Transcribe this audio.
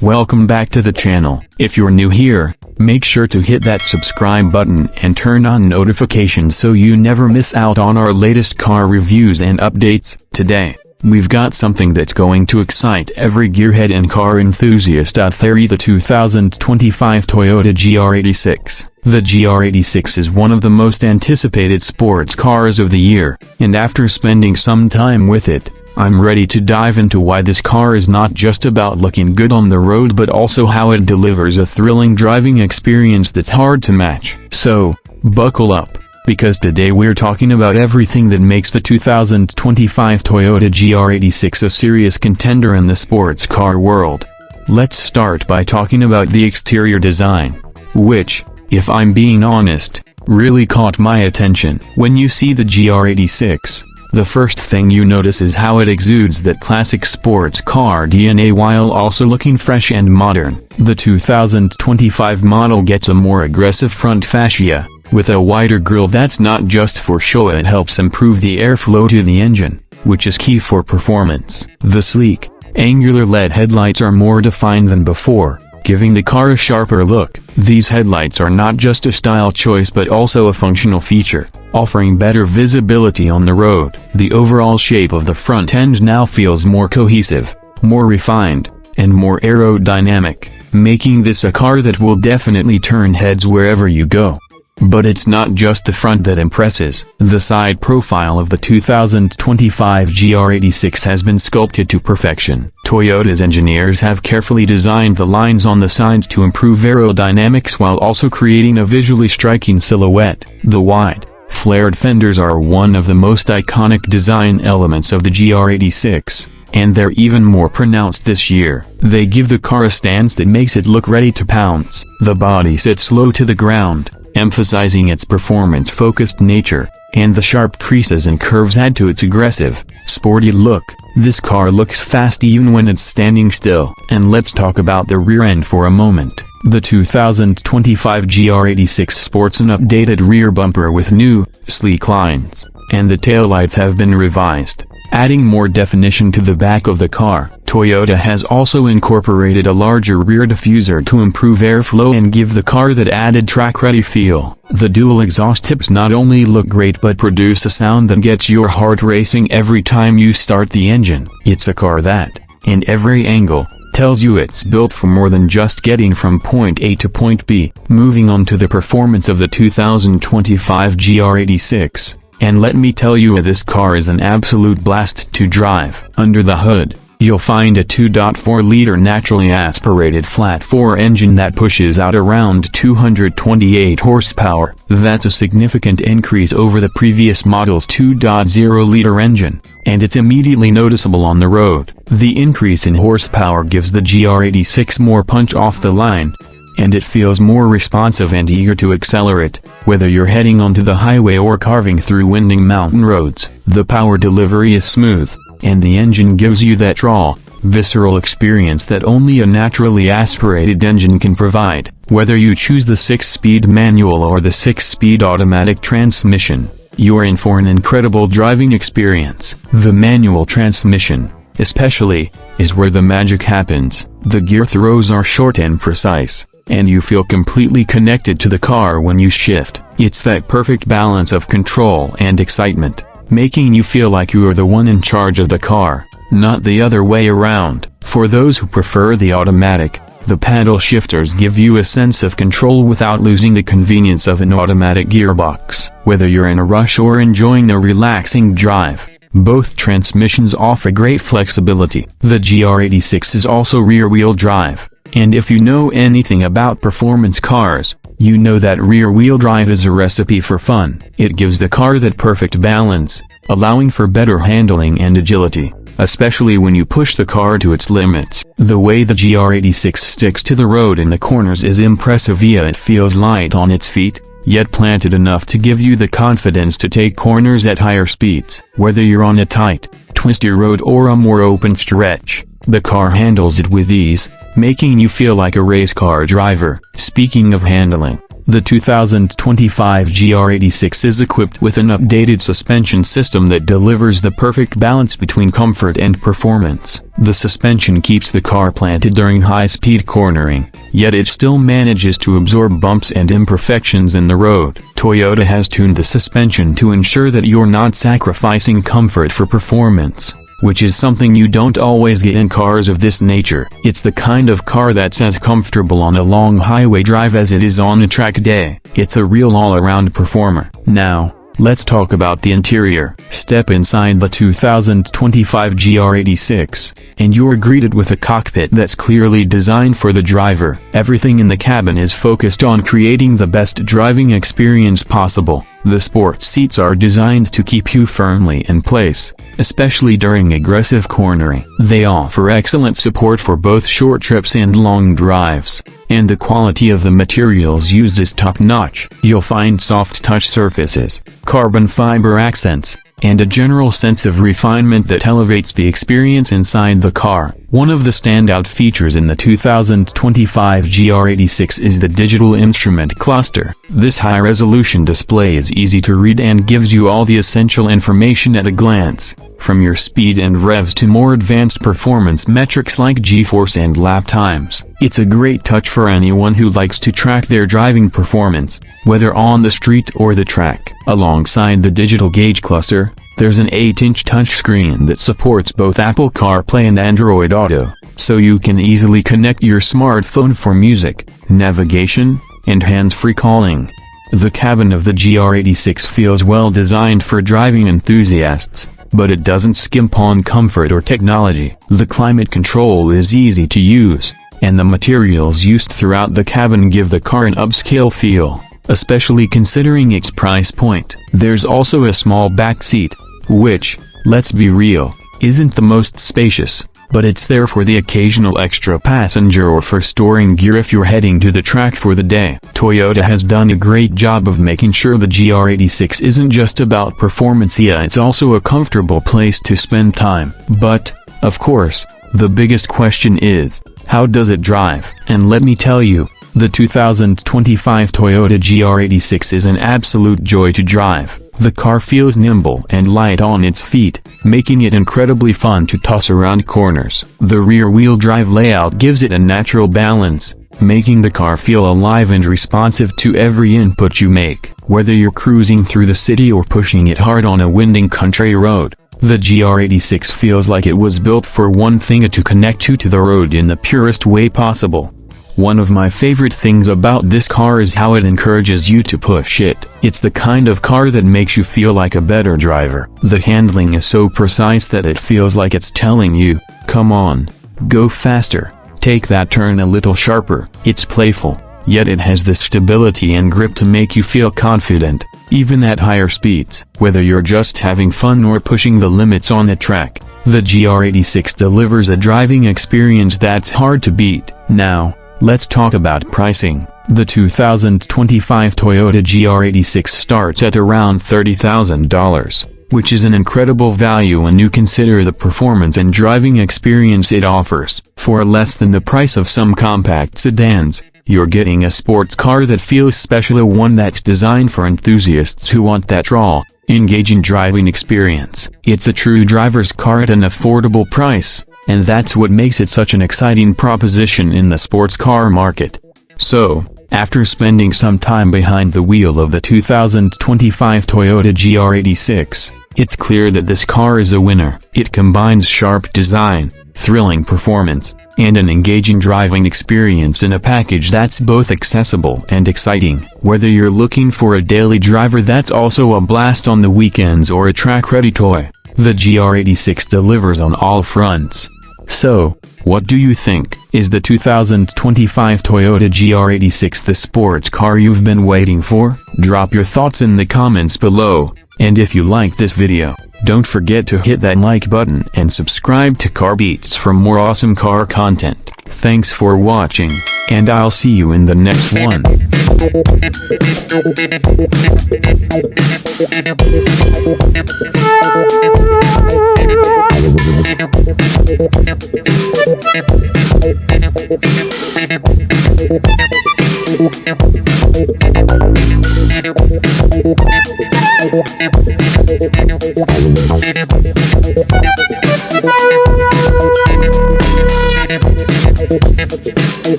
Welcome back to the channel. If you're new here, make sure to hit that subscribe button and turn on notifications so you never miss out on our latest car reviews and updates. Today, we've got something that's going to excite every gearhead and car enthusiast out there: the 2025 Toyota GR86. The GR86 is one of the most anticipated sports cars of the year, and after spending some time with it, I'm ready to dive into why this car is not just about looking good on the road but also how it delivers a thrilling driving experience that's hard to match. So, buckle up, because today we're talking about everything that makes the 2025 Toyota GR86 a serious contender in the sports car world. Let's start by talking about the exterior design, which, if I'm being honest, really caught my attention. When you see the GR86, the first thing you notice is how it exudes that classic sports car DNA while also looking fresh and modern. The 2025 model gets a more aggressive front fascia, with a wider grille that's not just for show. It helps improve the airflow to the engine, which is key for performance. The sleek, angular LED headlights are more defined than before, giving the car a sharper look. These headlights are not just a style choice but also a functional feature, offering better visibility on the road. The overall shape of the front end now feels more cohesive, more refined, and more aerodynamic, making this a car that will definitely turn heads wherever you go. But it's not just the front that impresses. The side profile of the 2025 GR86 has been sculpted to perfection. Toyota's engineers have carefully designed the lines on the sides to improve aerodynamics while also creating a visually striking silhouette. The wide, flared fenders are one of the most iconic design elements of the GR86, and they're even more pronounced this year. They give the car a stance that makes it look ready to pounce. The body sits low to the ground, emphasizing its performance-focused nature, and the sharp creases and curves add to its aggressive, sporty look. This car looks fast even when it's standing still. And let's talk about the rear end for a moment. The 2025 GR86 sports an updated rear bumper with new, sleek lines, and the taillights have been revised, adding more definition to the back of the car. Toyota has also incorporated a larger rear diffuser to improve airflow and give the car that added track-ready feel. The dual exhaust tips not only look great but produce a sound that gets your heart racing every time you start the engine. It's a car that, in every angle, tells you it's built for more than just getting from point A to point B. Moving on to the performance of the 2025 GR86. And let me tell you, this car is an absolute blast to drive. Under the hood, you'll find a 2.4-liter naturally aspirated flat-4 engine that pushes out around 228 horsepower. That's a significant increase over the previous model's 2.0-liter engine, and it's immediately noticeable on the road. The increase in horsepower gives the GR86 more punch off the line, and it feels more responsive and eager to accelerate, whether you're heading onto the highway or carving through winding mountain roads. The power delivery is smooth, and the engine gives you that raw, visceral experience that only a naturally aspirated engine can provide. Whether you choose the 6-speed manual or the 6-speed automatic transmission, you're in for an incredible driving experience. The manual transmission, especially, is where the magic happens. The gear throws are short and precise, and you feel completely connected to the car when you shift. It's that perfect balance of control and excitement, making you feel like you are the one in charge of the car, not the other way around. For those who prefer the automatic, the paddle shifters give you a sense of control without losing the convenience of an automatic gearbox. Whether you're in a rush or enjoying a relaxing drive, both transmissions offer great flexibility. The GR86 is also rear-wheel drive, and if you know anything about performance cars, you know that rear-wheel drive is a recipe for fun. It gives the car that perfect balance, allowing for better handling and agility, especially when you push the car to its limits. The way the GR86 sticks to the road in the corners is impressive. It feels light on its feet, yet planted enough to give you the confidence to take corners at higher speeds. Whether you're on a tight, twisty road or a more open stretch, the car handles it with ease, making you feel like a race car driver. Speaking of handling, The 2025 GR86 is equipped with an updated suspension system that delivers the perfect balance between comfort and performance. The suspension keeps the car planted during high-speed cornering, yet it still manages to absorb bumps and imperfections in the road. Toyota has tuned the suspension to ensure that you're not sacrificing comfort for performance, which is something you don't always get in cars of this nature. It's the kind of car that's as comfortable on a long highway drive as it is on a track day. It's a real all-around performer. Now, let's talk about the interior. Step inside the 2025 GR86, and you're greeted with a cockpit that's clearly designed for the driver. Everything in the cabin is focused on creating the best driving experience possible. The sports seats are designed to keep you firmly in place, especially during aggressive cornering. They offer excellent support for both short trips and long drives, and the quality of the materials used is top-notch. You'll find soft touch surfaces, carbon fiber accents, and a general sense of refinement that elevates the experience inside the car. One of the standout features in the 2025 GR86 is the digital instrument cluster. This high-resolution display is easy to read and gives you all the essential information at a glance, from your speed and revs to more advanced performance metrics like G-force and lap times. It's a great touch for anyone who likes to track their driving performance, whether on the street or the track. Alongside the digital gauge cluster, there's an 8-inch touchscreen that supports both Apple CarPlay and Android Auto, so you can easily connect your smartphone for music, navigation, and hands-free calling. The cabin of the GR86 feels well designed for driving enthusiasts, but it doesn't skimp on comfort or technology. The climate control is easy to use, and the materials used throughout the cabin give the car an upscale feel, especially considering its price point. There's also a small back seat, which, let's be real, isn't the most spacious, but it's there for the occasional extra passenger or for storing gear if you're heading to the track for the day. Toyota has done a great job of making sure the GR86 isn't just about performance, it's also a comfortable place to spend time. But, of course, the biggest question is, how does it drive? And let me tell you, the 2025 Toyota GR86 is an absolute joy to drive. The car feels nimble and light on its feet, making it incredibly fun to toss around corners. The rear-wheel drive layout gives it a natural balance, making the car feel alive and responsive to every input you make. Whether you're cruising through the city or pushing it hard on a winding country road, the GR86 feels like it was built for one thing: to connect you to the road in the purest way possible. One of my favorite things about this car is how it encourages you to push it. It's the kind of car that makes you feel like a better driver. The handling is so precise that it feels like it's telling you, come on, go faster, take that turn a little sharper. It's playful, yet it has the stability and grip to make you feel confident, even at higher speeds. Whether you're just having fun or pushing the limits on a track, the GR86 delivers a driving experience that's hard to beat. Now, let's talk about pricing. The 2025 Toyota GR86 starts at around $30,000, which is an incredible value when you consider the performance and driving experience it offers. For less than the price of some compact sedans, you're getting a sports car that feels special, a one that's designed for enthusiasts who want that raw, engaging driving experience. It's a true driver's car at an affordable price, and that's what makes it such an exciting proposition in the sports car market. So, after spending some time behind the wheel of the 2025 Toyota GR86, it's clear that this car is a winner. It combines sharp design, thrilling performance, and an engaging driving experience in a package that's both accessible and exciting. Whether you're looking for a daily driver that's also a blast on the weekends or a track-ready toy, the GR86 delivers on all fronts. So, what do you think? Is the 2025 Toyota GR86 the sports car you've been waiting for? Drop your thoughts in the comments below, and if you like this video, don't forget to hit that like button and subscribe to Carbeats for more awesome car content. Thanks for watching, and I'll see you in the next one.